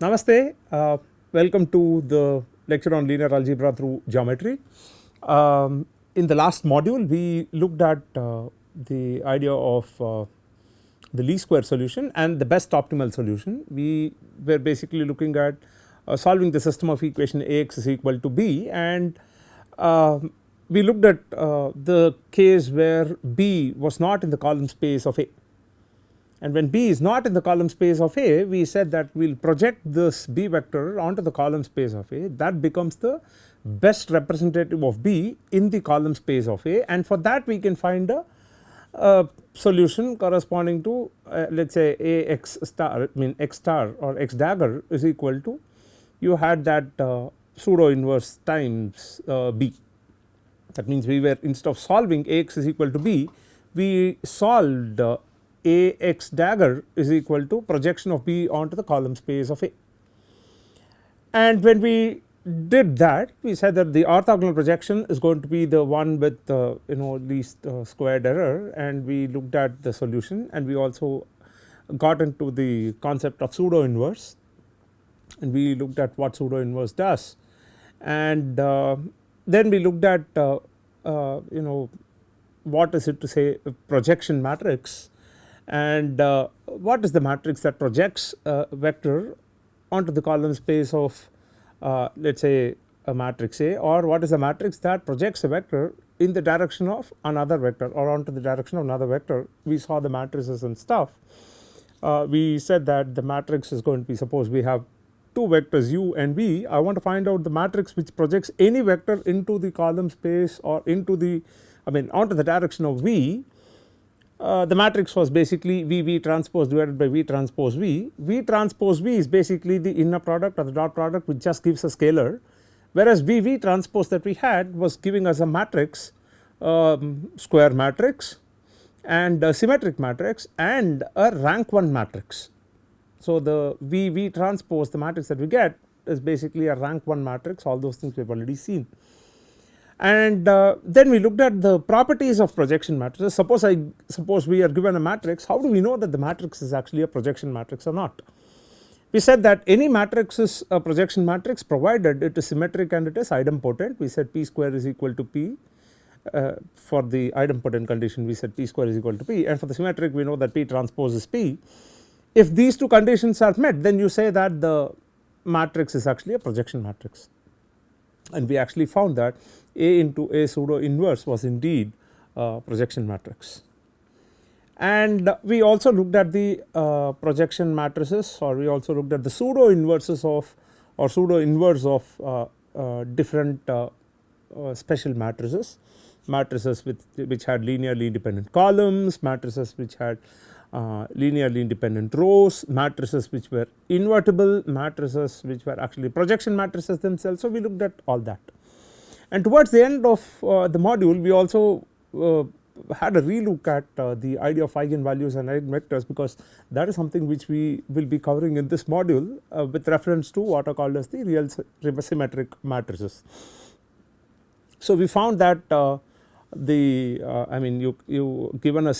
Namaste, welcome to the lecture on linear algebra through geometry. In the last module we looked at the idea of the least square solution and the best optimal solution. We were basically looking at solving the system of equation Ax is equal to b, and we looked at the case where b was not in the column space of A. And when B is not in the column space of A, we said that we will project this B vector onto the column space of A. That becomes the best representative of B in the column space of A, and for that we can find a solution corresponding to let us say A x star, x star or x dagger is equal to, you had that pseudo inverse times B. That means we were, instead of solving Ax is equal to B, we solved Ax dagger is equal to projection of B onto the column space of A. And when we did that, we said that the orthogonal projection is going to be the one with least squared error, and we looked at the solution, and we also got into the concept of pseudo inverse, and we looked at what pseudo inverse does, and then we looked at what is it to say a projection matrix, and what is the matrix that projects a vector onto the column space of let us say a matrix A, or what is the matrix that projects a vector in the direction of another vector or onto the direction of another vector. We saw the matrices and stuff. We said that the matrix is going to be, suppose we have two vectors u and v. I want to find out the matrix which projects any vector into the column space or into the onto the direction of v. The matrix was basically v transpose divided by v transpose v. V transpose v is basically the inner product or the dot product which just gives a scalar, whereas v transpose that we had was giving us a matrix, square matrix and a symmetric matrix and a rank 1 matrix. So the v transpose, the matrix that we get, is basically a rank 1 matrix. All those things we have already seen. And then we looked at the properties of projection matrices. Suppose we are given a matrix, how do we know that the matrix is actually a projection matrix or not? We said that any matrix is a projection matrix provided it is symmetric and it is idempotent. We said p square is equal to p. For the idempotent condition we said p square is equal to p, and for the symmetric we know that p transpose is p. If these two conditions are met, then you say that the matrix is actually a projection matrix, and we actually found that A into A pseudo inverse was indeed a projection matrix. And we also looked at the projection matrices, or we also looked at the pseudo inverses of, or pseudo inverse of different special matrices which had linearly independent columns, matrices which had linearly independent rows, matrices which were invertible, matrices which were actually projection matrices themselves. So we looked at all that, and towards the end of the module we also had a relook at the idea of eigenvalues and eigenvectors, because that is something which we will be covering in this module with reference to what are called as the real symmetric matrices. So we found that you given a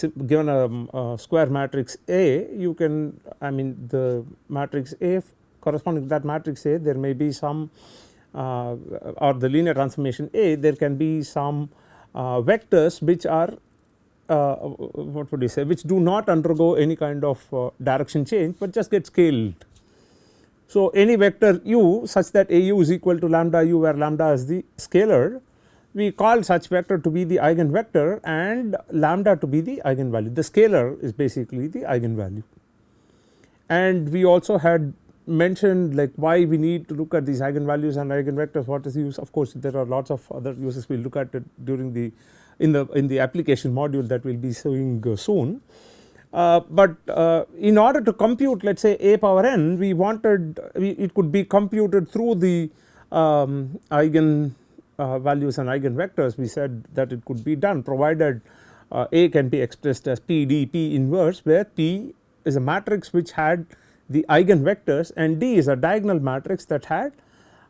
square matrix A, you can the matrix A corresponding to that matrix A, there may be some or the linear transformation A, there can be some vectors which are what would you say, which do not undergo any kind of direction change but just get scaled. So any vector u such that AU is equal to lambda u, where lambda is the scalar, we call such vector to be the eigenvector and lambda to be the eigenvalue. The scalar is basically the eigenvalue. And we also had mentioned like why we need to look at these eigenvalues and eigenvectors, what is the use. Of course there are lots of other uses, we will look at it during the in the application module that we will be seeing soon. But in order to compute, let us say a power n, we wanted it could be computed through the eigen values and eigenvectors. We said that it could be done provided A can be expressed as PD P inverse, where P is a matrix which had the eigenvectors and D is a diagonal matrix that had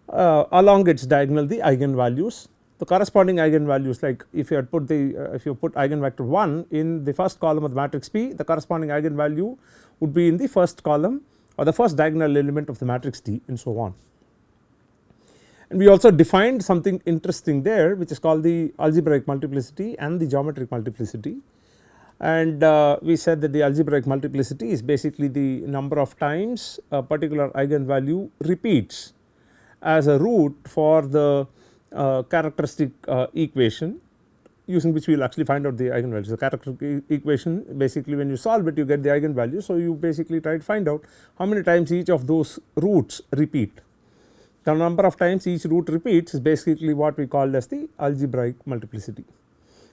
along its diagonal the eigenvalues. The corresponding eigenvalues, like if you had put the if you put eigenvector 1 in the first column of the matrix P, the corresponding eigenvalue would be in the first column or the first diagonal element of the matrix D, and so on. And we also defined something interesting there, which is called the algebraic multiplicity and the geometric multiplicity. And we said that the algebraic multiplicity is basically the number of times a particular eigenvalue repeats as a root for the characteristic equation, using which we will actually find out the eigenvalues. The characteristic equation, basically when you solve it you get the eigenvalue. So, you basically try to find out how many times each of those roots repeat. The number of times each root repeats is basically what we call as the algebraic multiplicity.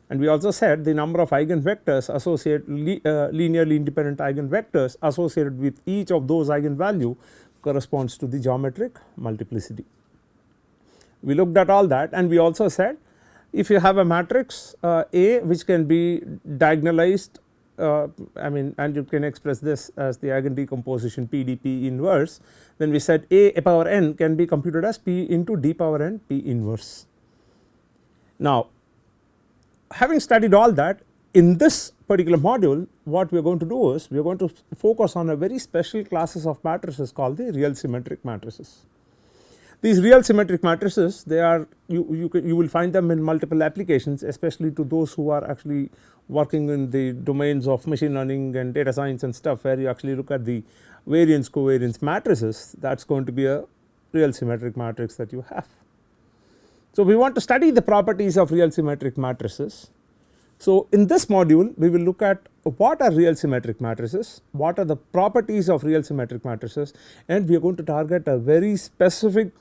And we also said the number of eigenvectors associated linearly independent eigenvectors associated with each of those eigenvalue corresponds to the geometric multiplicity. We looked at all that, and we also said if you have a matrix A which can be diagonalized, and you can express this as the eigen decomposition PDP inverse, then we said A power n can be computed as P into D power n P inverse. Now, having studied all that, in this particular module what we are going to do is we are going to focus on a very special classes of matrices called the real symmetric matrices. These real symmetric matrices, they are you will find them in multiple applications, especially to those who are actually working in the domains of machine learning and data science and stuff, where you actually look at the variance covariance matrices. That is going to be a real symmetric matrix that you have. So, we want to study the properties of real symmetric matrices. So, in this module we will look at what are real symmetric matrices, what are the properties of real symmetric matrices, and we are going to target a very specific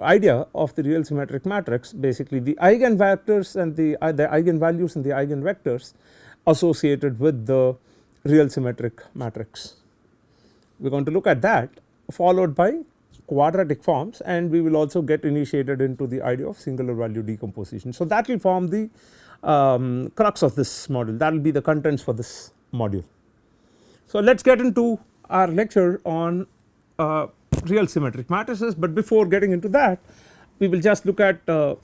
idea of the real symmetric matrix, basically the eigenvectors and the eigenvalues and the eigenvectors associated with the real symmetric matrix. We are going to look at that, followed by quadratic forms, and we will also get initiated into the idea of singular value decomposition. So, that will form the crux of this module, that will be the contents for this module. So, let us get into our lecture on real symmetric matrices, but before getting into that we will just look at a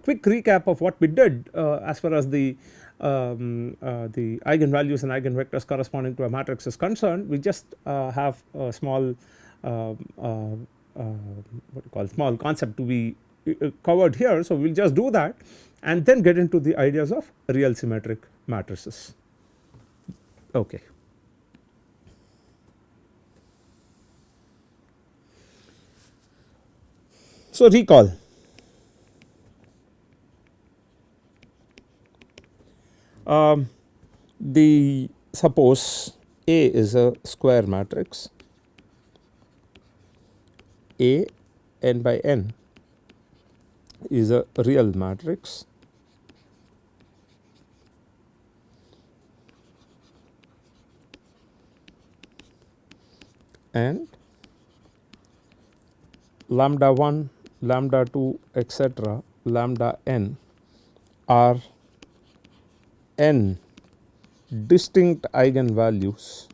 quick recap of what we did as far as the eigenvalues and eigenvectors corresponding to a matrix is concerned. We just have a small small concept to be covered here. So, we will just do that and then get into the ideas of real symmetric matrices. Okay. So, recall. Suppose A is a square matrix, A n by n is a real matrix, and lambda 1, lambda 2, etc., lambda n are n distinct eigenvalues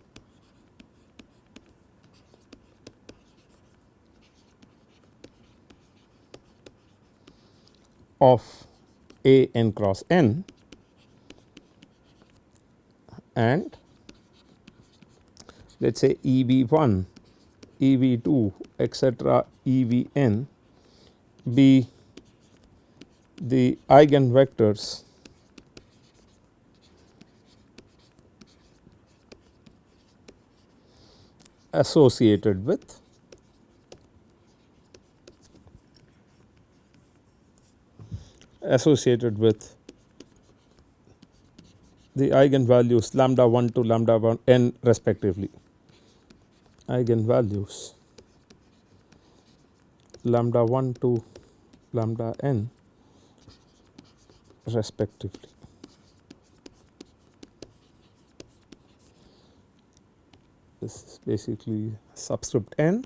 of A n cross n, and let us say EV1, EV2, etc., EVn be the eigenvectors associated with the eigenvalues lambda 1 to lambda 1 n respectively. Eigenvalues lambda 1 to lambda n respectively. This is basically subscript n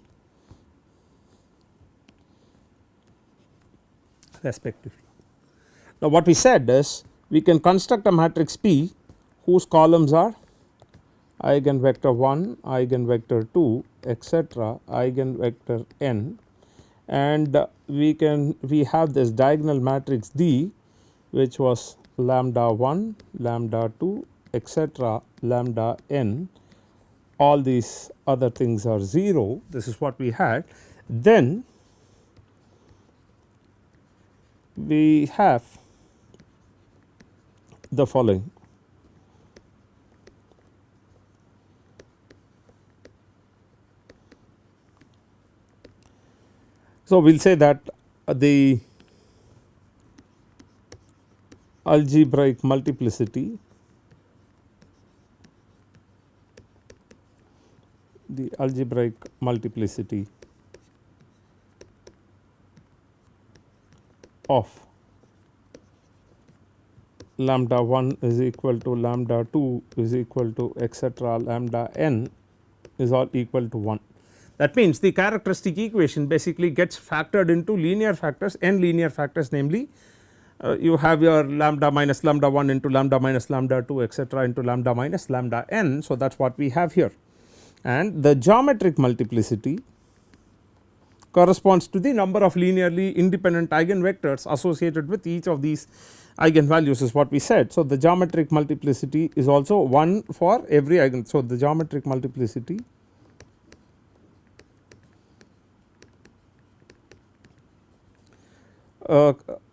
respectively. Now, what we said is we can construct a matrix P whose columns are eigenvector 1, eigenvector 2, etc., eigenvector n, and we have this diagonal matrix D which was lambda 1, lambda 2, etc., lambda n, all these other things are 0, this is what we had, then we have the following. So, we will say that the algebraic multiplicity of lambda 1 is equal to lambda 2 is equal to etcetera lambda n is all equal to 1. That means, the characteristic equation basically gets factored into linear factors, n linear factors, namely you have your lambda minus lambda 1 into lambda minus lambda 2 etcetera into lambda minus lambda n. So, that is what we have here, and the geometric multiplicity corresponds to the number of linearly independent eigenvectors associated with each of these eigenvalues is what we said. So, the geometric multiplicity is also 1 for every eigen. So, the geometric multiplicity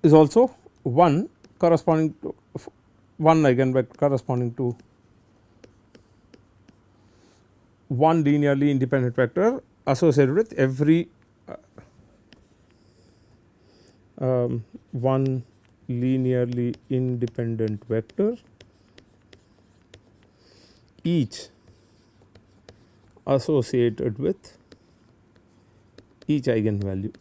is also 1 corresponding to 1 eigenvector corresponding to 1 linearly independent vector associated with every 1 linearly independent vector each associated with each eigenvalue.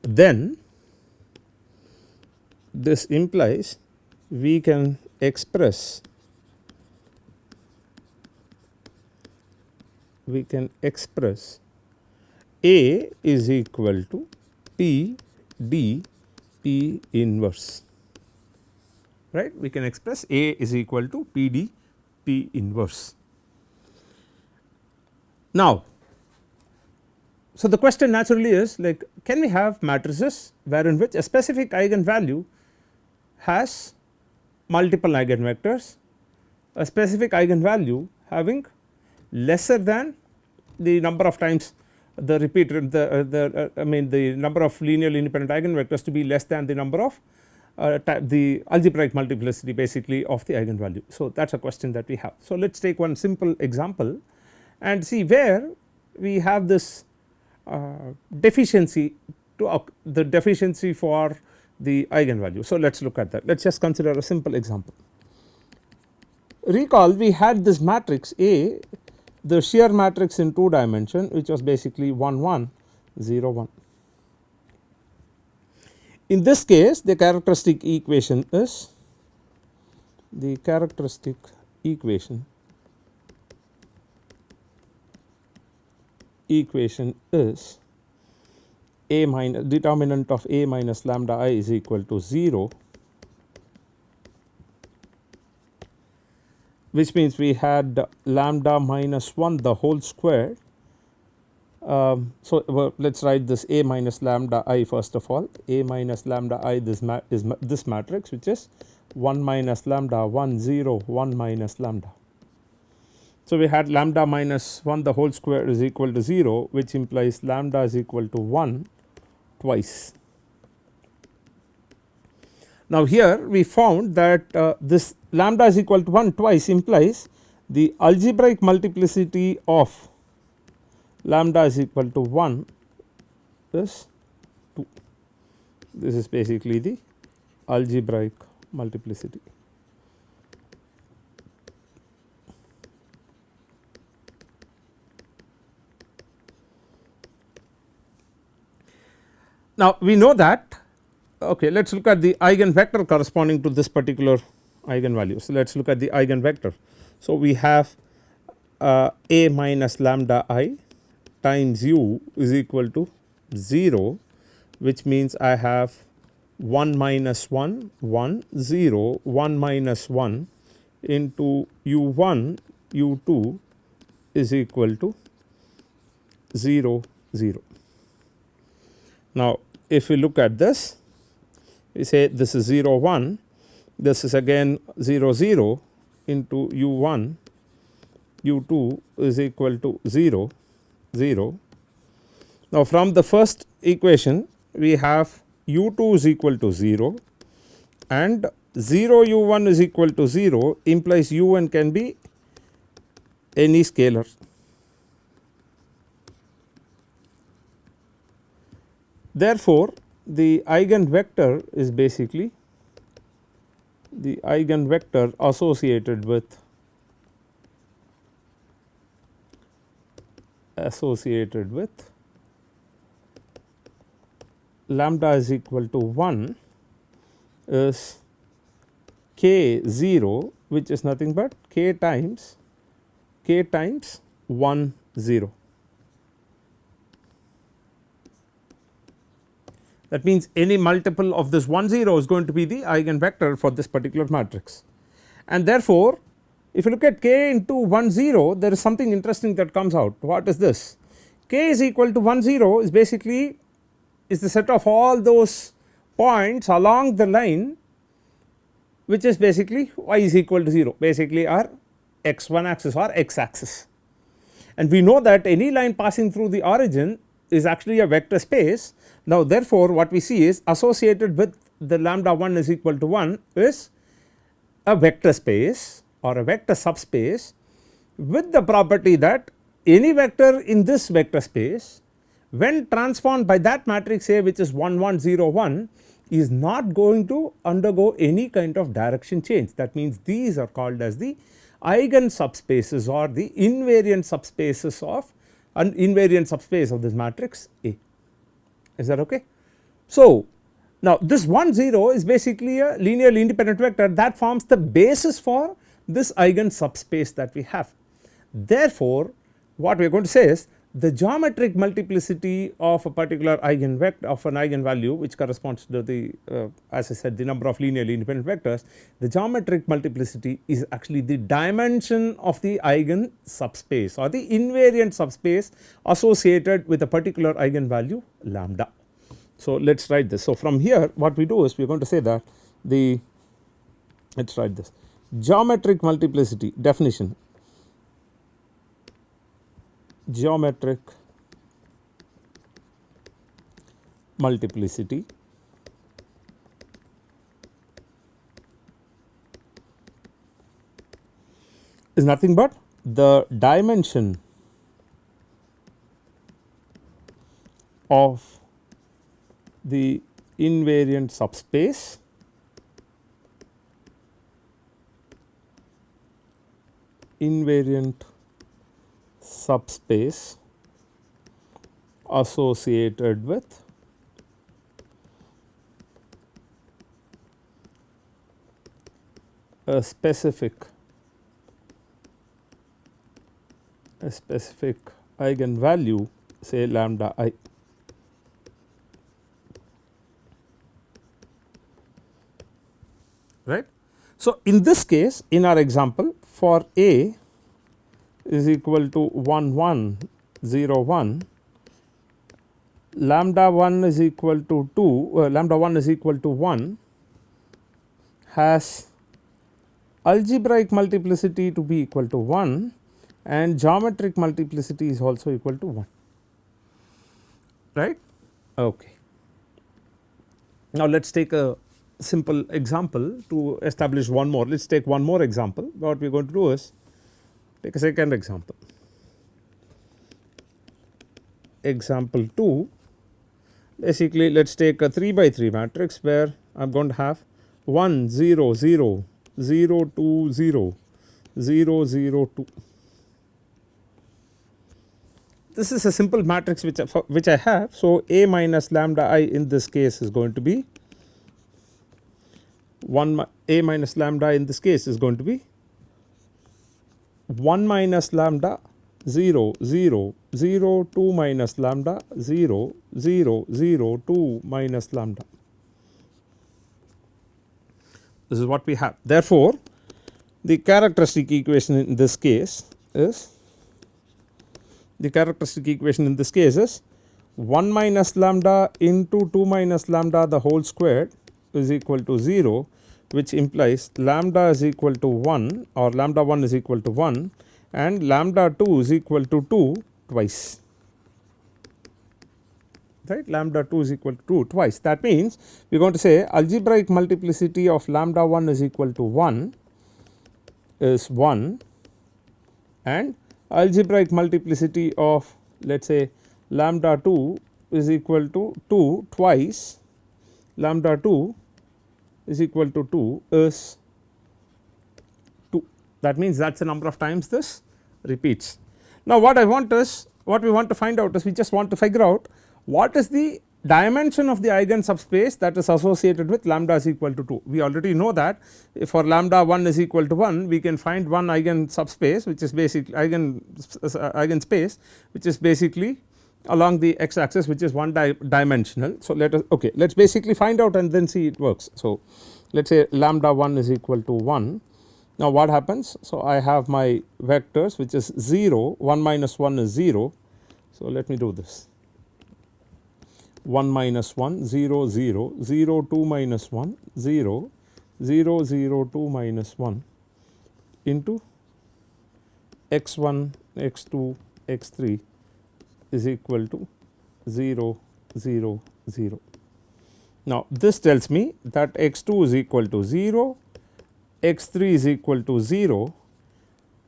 Then this implies we can express A is equal to P D P inverse, right. We can express A is equal to P D P inverse. Now, so the question naturally is like, can we have matrices wherein which a specific eigenvalue has multiple eigenvectors, a specific eigenvalue having lesser than the number of times the repeated the number of linearly independent eigenvectors to be less than the number of the algebraic multiplicity basically of the eigenvalue. So, that is a question that we have. So, let us take one simple example and see where we have this deficiency to the deficiency for the eigenvalue. So, let us look at that. Let us just consider a simple example. Recall we had this matrix A, the shear matrix in 2 dimension, which was basically 1 1 0 1. In this case, the characteristic equation is is A minus determinant of A minus lambda I is equal to 0, which means we had lambda minus 1 the whole square. So, let us write this A minus lambda I first of all. A minus lambda I is this matrix, which is 1 minus lambda 1 0 1 minus lambda. So, we had lambda minus 1 the whole square is equal to 0, which implies lambda is equal to 1 twice. Now, here we found that this lambda is equal to 1 twice implies the algebraic multiplicity of lambda is equal to 1 is 2. This is basically the algebraic multiplicity. Now, we know that, okay, let us look at the eigenvector corresponding to this particular eigenvalue. So, let us look at the eigenvector. So, we have A minus lambda I times u is equal to 0, which means I have 1 minus 1 1 0 1 minus 1 into u1 u2 is equal to 0 0. Now if we look at this, we say this is 0 1, this is again 0 0 into u 1, u 2 is equal to 0 0. Now from the first equation we have u 2 is equal to 0 and 0 u 1 is equal to 0 implies u 1 can be any scalar. Therefore, the eigenvector is basically the eigenvector associated with lambda is equal to 1 is k 0, which is nothing but k times 1 0. That means any multiple of this 1 0 is going to be the eigenvector for this particular matrix, and therefore if you look at k into 1 0, there is something interesting that comes out. What is this? K is equal to 1 0 is basically is the set of all those points along the line which is basically y is equal to 0, basically our x1 axis or x axis, and we know that any line passing through the origin is actually a vector space. Now therefore what we see is associated with the lambda 1 is equal to 1 is a vector space or a vector subspace with the property that any vector in this vector space when transformed by that matrix A, which is 1 1 0 1, is not going to undergo any kind of direction change. That means these are called as the eigensubspaces or the invariant subspaces of an invariant subspace of this matrix A. Is that okay? So now this 1 0 is basically a linearly independent vector that forms the basis for this eigensubspace that we have. Therefore what we are going to say is the geometric multiplicity of a particular eigenvector of an eigenvalue, which corresponds to the as I said the number of linearly independent vectors, the geometric multiplicity is actually the dimension of the eigensubspace or the invariant subspace associated with a particular eigenvalue lambda. So let us write this. So from here what we do is we are going to say that the let us write this geometric multiplicity definition. Geometric multiplicity is nothing but the dimension of the invariant subspace associated with a specific eigenvalue, say lambda I. Right. So in this case, in our example, for A is equal to 1 1 0 1, lambda 1 is equal to 2, lambda 1 is equal to 1 has algebraic multiplicity to be equal to 1 and geometric multiplicity is also equal to 1, right. Okay. Now let us take a simple example to establish one more. Let us take one more example. What we are going to do is take a second example. Example 2, basically let us take a 3 by 3 matrix where I am going to have 1 0 0 0 2 0 0 0 2. This is a simple matrix which I have. So A minus lambda I in this case is going to be 1 A minus lambda in this case is going to be 1 minus lambda 0 0 0 2 minus lambda 0 0 0 2 minus lambda. This is what we have. Therefore, the characteristic equation in this case is 1 minus lambda into 2 minus lambda the whole squared is equal to 0, which implies lambda is equal to 1 or lambda 1 is equal to 1 and lambda 2 is equal to 2 twice, right. Lambda 2 is equal to 2 twice. That means we are going to say algebraic multiplicity of lambda 1 is equal to 1 is 1 and algebraic multiplicity of let us say lambda 2 is equal to 2 twice, lambda 2 is equal to 2 is 2. That means that is the number of times this repeats. Now what I want is, what we want to find out is, we just want to figure out what is the dimension of the eigen subspace that is associated with lambda is equal to 2. We already know that if for lambda 1 is equal to 1 we can find one eigen subspace which is basically eigen space which is basically along the x axis which is one dimensional. So let us let us basically find out and then see it works. So let us say lambda 1 is equal to 1. Now what happens? So I have my vectors which is 0, 1 minus 1 is 0. So let me do this, 1 minus 1 0 0 0 2 minus 1 0 0 0 2 minus 1 into x1 x2 x3 is equal to 0 0 0. Now this tells me that x2 is equal to 0, x3 is equal to 0,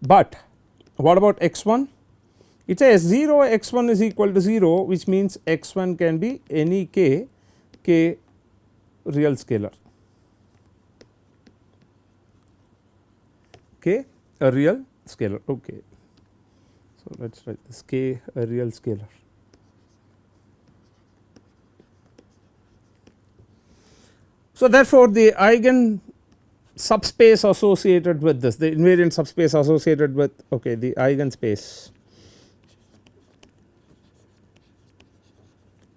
but what about x1? It says 0 x1 is equal to 0, which means x1 can be any k real scalar, k a real scalar. Okay. So let us write this, k a real scalar. So therefore the eigen subspace associated with this, the invariant subspace associated with the eigenspace,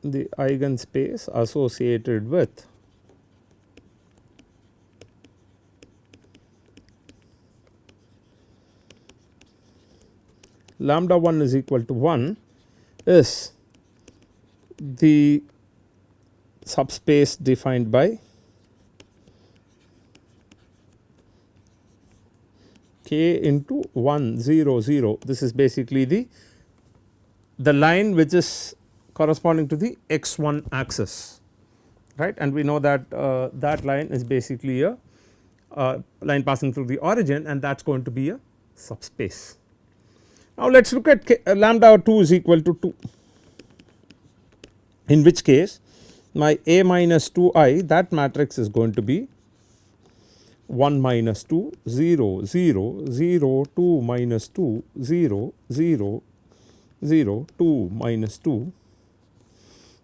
the eigenspace associated with lambda 1 is equal to 1 is the subspace defined by k into 1 0 0. This is basically the line which is corresponding to the x1 axis, right, and we know that that line is basically a line passing through the origin and that is going to be a subspace. Now let us look at lambda 2 is equal to 2, in which case my A minus 2I, that matrix is going to be 1 minus 2 0 0 0 2 minus 2 0 0 0 2 minus 2.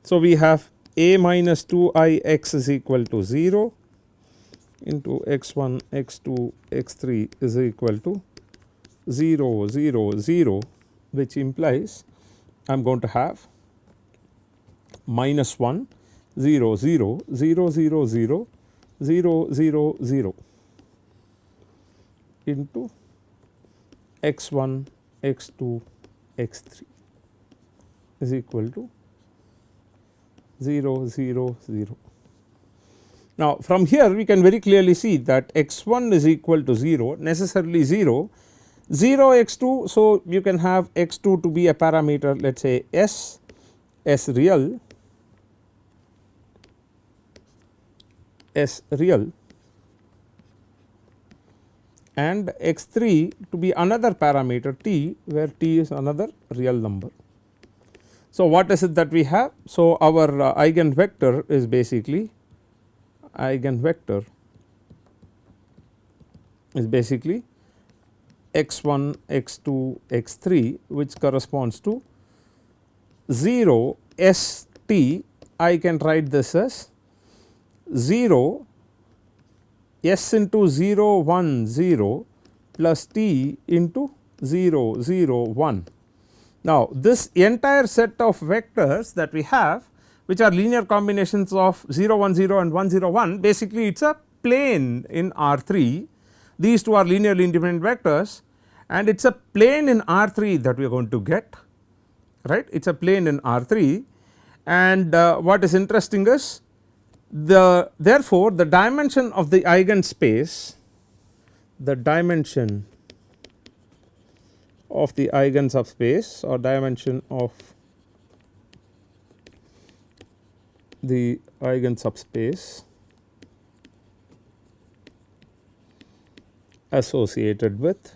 So we have A minus 2I x is equal to 0 into x1 x2 x3 is equal to 0 0 0, which implies I am going to have minus 1 0 0 0 0 0 0 0 0 into x1 x2 x3 is equal to 0 0 0. Now from here we can very clearly see that x1 is equal to 0, necessarily 0 x2. So you can have x2 to be a parameter, let us say s real and x3 to be another parameter t, where t is another real number. So what is it that we have? So our eigenvector is basically x1 x2 x3, which corresponds to 0 st. I can write this as 0 s into 0 1 0 plus t into 0 0 1. Now this entire set of vectors that we have, which are linear combinations of 0 1 0 and 1 0 1, basically it is a plane in R3. These two are linearly independent vectors and it is a plane in R3 that we are going to get, right. It is a plane in R3 and what is interesting is therefore the dimension of the eigenspace, the dimension of the eigensubspace or dimension of the eigensubspace associated with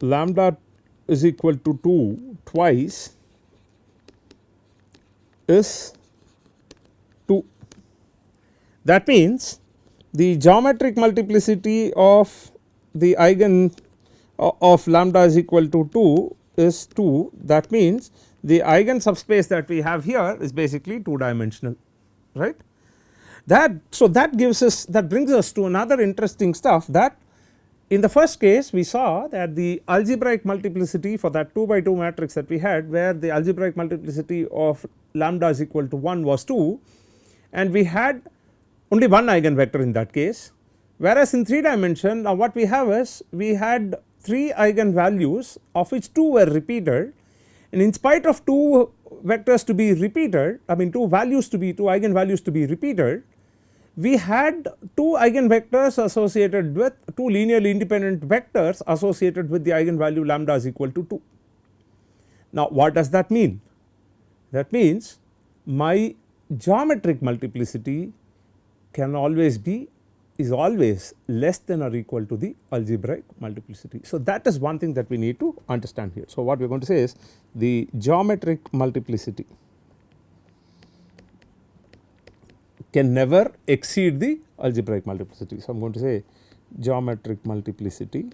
lambda is equal to 2 twice is 2. That means the geometric multiplicity of the eigen of lambda is equal to 2 is 2. That means the eigen subspace that we have here is basically 2 dimensional, right. So that gives us, that brings us to another interesting stuff, that in the first case we saw that the algebraic multiplicity for that 2 by 2 matrix that we had, where the algebraic multiplicity of lambda is equal to 1 was 2, and we had only one eigenvector in that case, whereas in 3 dimension now what we have is we had 3 eigenvalues of which 2 were repeated, and in spite of 2 vectors to be repeated, I mean 2 eigenvalues to be repeated, we had 2 eigenvectors associated with 2 linearly independent vectors associated with the eigenvalue lambda is equal to 2. Now what does that mean? That means my geometric multiplicity can always be, is always less than or equal to the algebraic multiplicity. So that is one thing that we need to understand here. So what we are going to say is the geometric multiplicity can never exceed the algebraic multiplicity. So I am going to say geometric multiplicity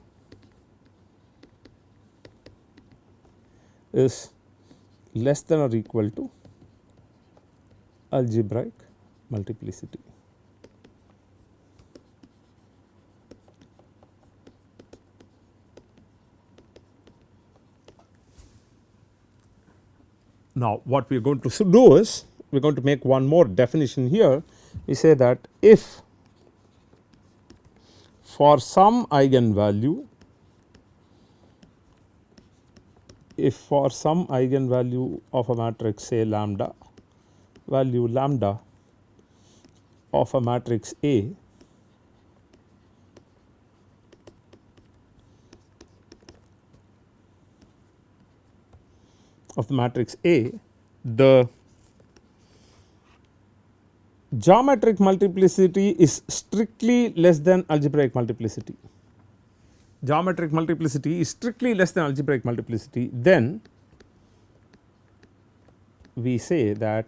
is less than or equal to algebraic multiplicity. Now what we are going to do is we are going to make one more definition here. We say that if for some eigenvalue, if for some eigenvalue of a matrix, say lambda, value lambda of a matrix A of the matrix A, the geometric multiplicity is strictly less than algebraic multiplicity. Geometric multiplicity is strictly less than algebraic multiplicity, then we say that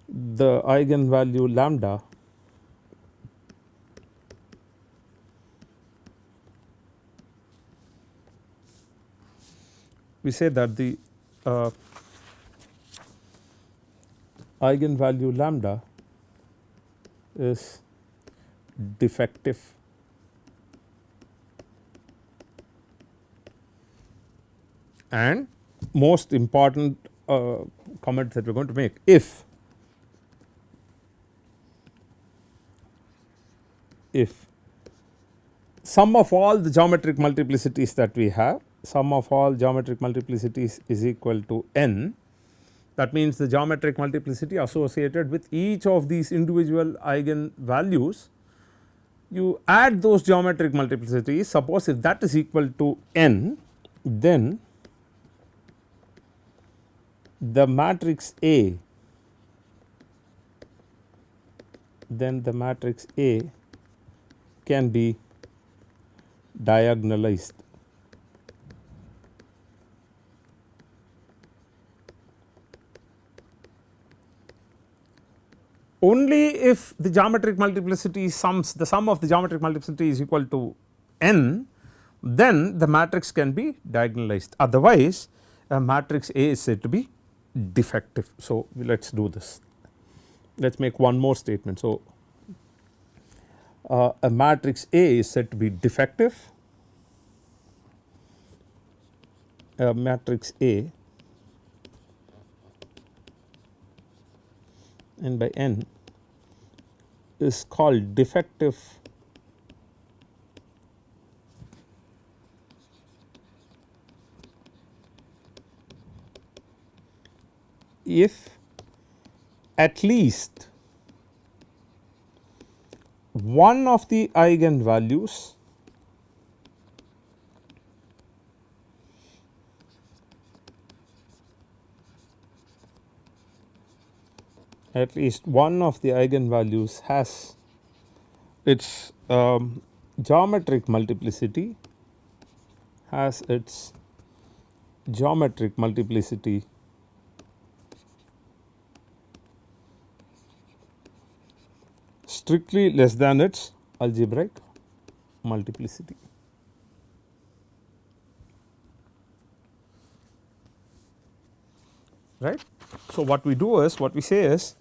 the eigenvalue lambda we say that the eigenvalue lambda is defective. And most important comment that we are going to make, if sum of all the geometric multiplicities that we have, sum of all geometric multiplicities is equal to n, that means the geometric multiplicity associated with each of these individual eigenvalues, you add those geometric multiplicities, suppose if that is equal to n, then the matrix A, can be diagonalized. Only if the geometric multiplicity sums, the sum of the geometric multiplicity is equal to n, then the matrix can be diagonalized, otherwise a matrix A is said to be defective. So let us do this, let us make one more statement. So a matrix A is said to be defective, a matrix A, and by n is called defective if at least one of the eigenvalues has its geometric multiplicity strictly less than its algebraic multiplicity. Right. So, what we do is, what we say is,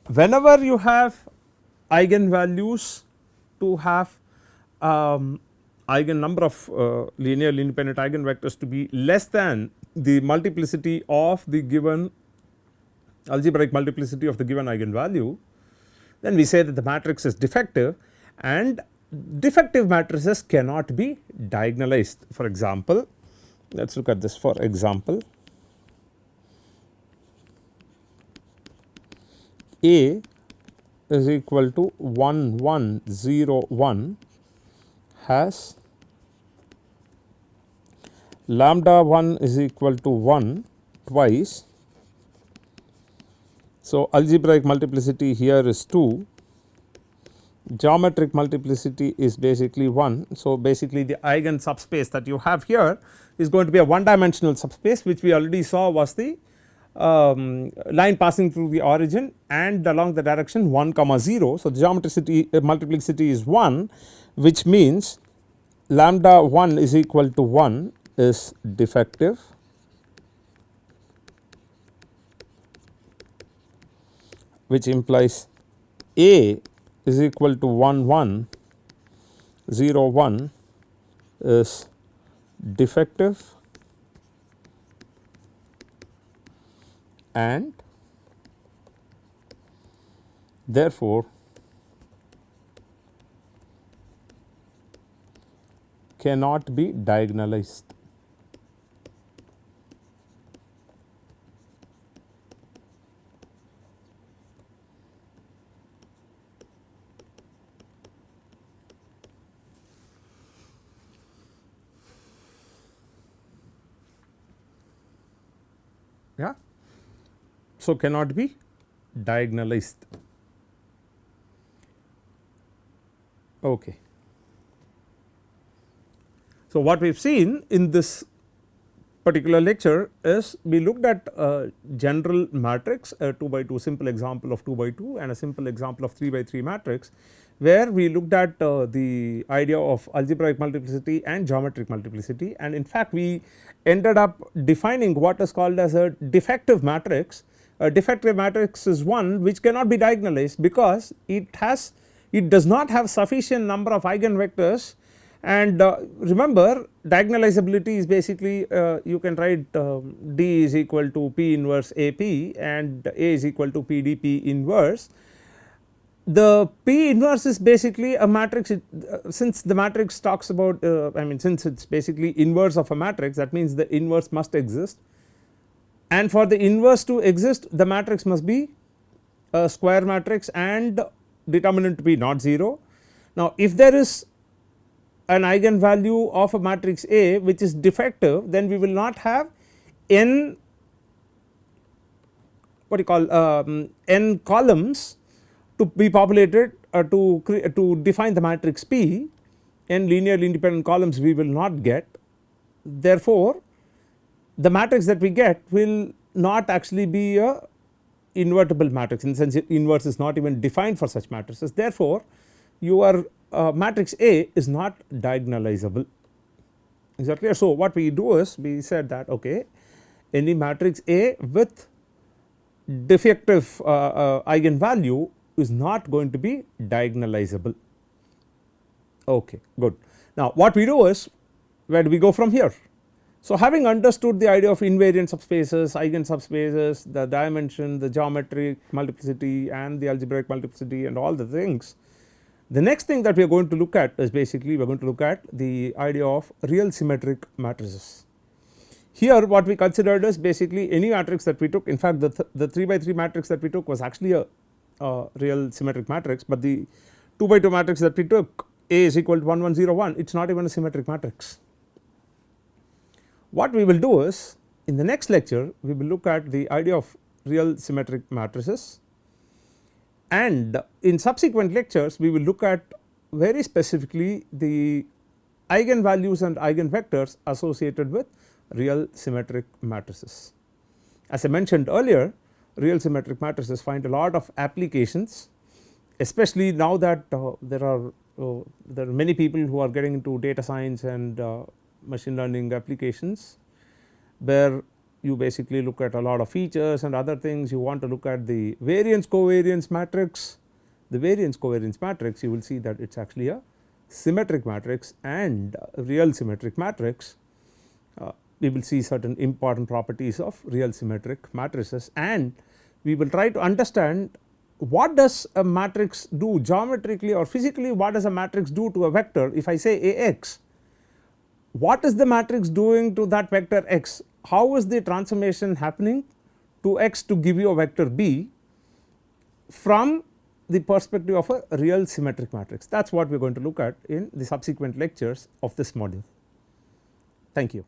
whenever you have eigenvalues to have eigen number of linearly independent eigenvectors to be less than the multiplicity of the given algebraic multiplicity of the given eigenvalue, then we say that the matrix is defective, and defective matrices cannot be diagonalized. For example, let us look at this. For example, A is equal to 1 1 0 1 has lambda 1 is equal to 1 twice. So, algebraic multiplicity here is 2, geometric multiplicity is basically 1. So, basically the eigen subspace that you have here is going to be a one dimensional subspace, which we already saw was the line passing through the origin and along the direction 1 comma 0. So, the geometricity multiplicity is 1, which means lambda 1 is equal to 1 is defective, which implies A is equal to 1 1 0 1 is defective, and therefore cannot be diagonalized. Yeah. So, cannot be diagonalized. Okay. So, what we have seen in this particular lecture is we looked at a general matrix, a 2 by 2 simple example of 2 by 2 and a simple example of 3 by 3 matrix, where we looked at the idea of algebraic multiplicity and geometric multiplicity, and in fact we ended up defining what is called as a defective matrix. A defective matrix is one which cannot be diagonalized because it does not have sufficient number of eigenvectors, and remember diagonalizability is basically you can write D is equal to P inverse AP and A is equal to PDP inverse. The P inverse is basically a matrix, since the matrix talks about since it is basically inverse of a matrix, that means the inverse must exist, and for the inverse to exist the matrix must be a square matrix and determinant to be not 0. Now, if there is an eigenvalue of a matrix A which is defective, then we will not have n n columns to be populated to define the matrix P, n linearly independent columns we will not get. Therefore, the matrix that we get will not actually be a invertible matrix, in the sense inverse is not even defined for such matrices. Therefore, your matrix A is not diagonalizable. Is that clear? So, what we do is we said that okay, any matrix A with defective eigenvalue is not going to be diagonalizable. Okay, good. Now, what we do is, where do we go from here? So, having understood the idea of invariant subspaces, eigensubspaces, the dimension, the geometric multiplicity and the algebraic multiplicity and all the things, the next thing that we are going to look at is basically we are going to look at the idea of real symmetric matrices. Here what we considered is basically any matrix that we took, in fact the 3 by 3 matrix that we took was actually a real symmetric matrix, but the 2 by 2 matrix that we took, A is equal to 1 1 0 1, it is not even a symmetric matrix. What we will do is in the next lecture we will look at the idea of real symmetric matrices, and in subsequent lectures we will look at very specifically the eigenvalues and eigenvectors associated with real symmetric matrices. As I mentioned earlier, real symmetric matrices find a lot of applications, especially now that there are many people who are getting into data science and machine learning applications, where you basically look at a lot of features and other things. You want to look at the variance covariance matrix. The variance covariance matrix, you will see that it is actually a symmetric matrix and a real symmetric matrix. We will see certain important properties of real symmetric matrices, and we will try to understand what does a matrix do geometrically or physically. What does a matrix do to a vector? If I say Ax, what is the matrix doing to that vector x? How is the transformation happening to x to give you a vector b from the perspective of a real symmetric matrix? That is what we are going to look at in the subsequent lectures of this module. Thank you.